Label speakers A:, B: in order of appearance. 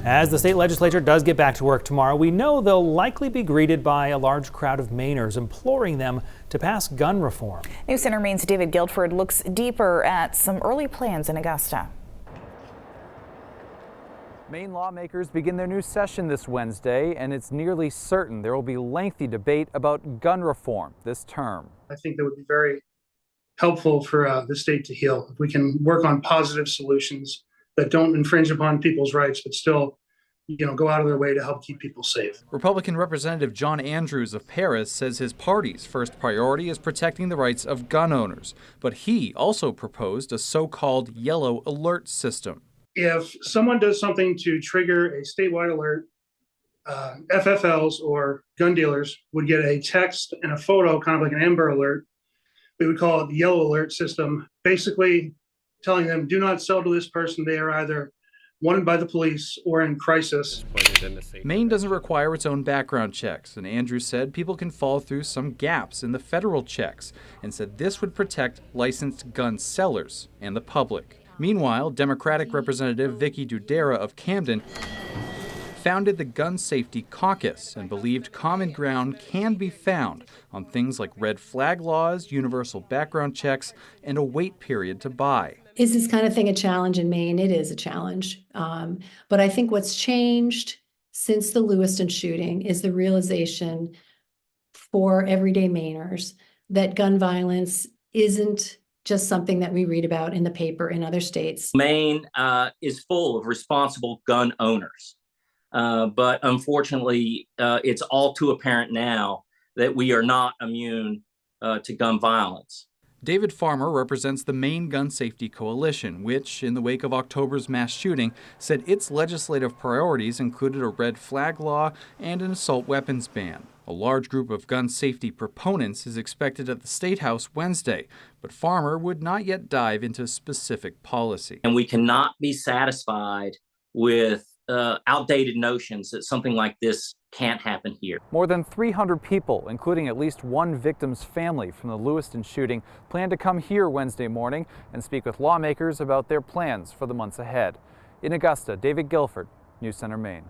A: As the state legislature does get back to work tomorrow, we know they'll likely be greeted by a large crowd of Mainers imploring them to pass gun reform.
B: News Center Maine's David Guilford looks deeper at some early plans in Augusta.
C: Maine lawmakers begin their new session this Wednesday, and it's nearly certain there will be lengthy debate about gun reform this term.
D: I think that would be very helpful for the state to heal. If we can work on positive solutions that don't infringe upon people's rights, but still, go out of their way to help keep people safe.
C: Republican Representative John Andrews of Paris says his party's first priority is protecting the rights of gun owners, but he also proposed a so-called yellow alert system.
D: If someone does something to trigger a statewide alert, FFLs or gun dealers would get a text and a photo, kind of like an Amber Alert. We would call it the yellow alert system, basically telling them, do not sell to this person. They are either wanted by the police or in crisis.
C: Maine doesn't require its own background checks, and Andrews said people can fall through some gaps in the federal checks, and said this would protect licensed gun sellers and the public. Meanwhile, Democratic Representative Vicky Dudera of Camden founded the Gun Safety Caucus and believed common ground can be found on things like red flag laws, universal background checks, and a wait period to buy.
E: Is this kind of thing a challenge in Maine? It is a challenge. But I think what's changed since the Lewiston shooting is the realization for everyday Mainers that gun violence isn't just something that we read about in the paper in other states.
F: Maine is full of responsible gun owners. But unfortunately, it's all too apparent now that we are not immune to gun violence.
C: David Farmer represents the Maine Gun Safety Coalition, which, in the wake of October's mass shooting, said its legislative priorities included a red flag law and an assault weapons ban. A large group of gun safety proponents is expected at the State House Wednesday, but Farmer would not yet dive into specific policy.
F: And we cannot be satisfied with outdated notions that something like this can't happen here.
C: More than 300 people, including at least one victim's family from the Lewiston shooting, plan to come here Wednesday morning and speak with lawmakers about their plans for the months ahead. In Augusta, David Guilford, News Center, Maine.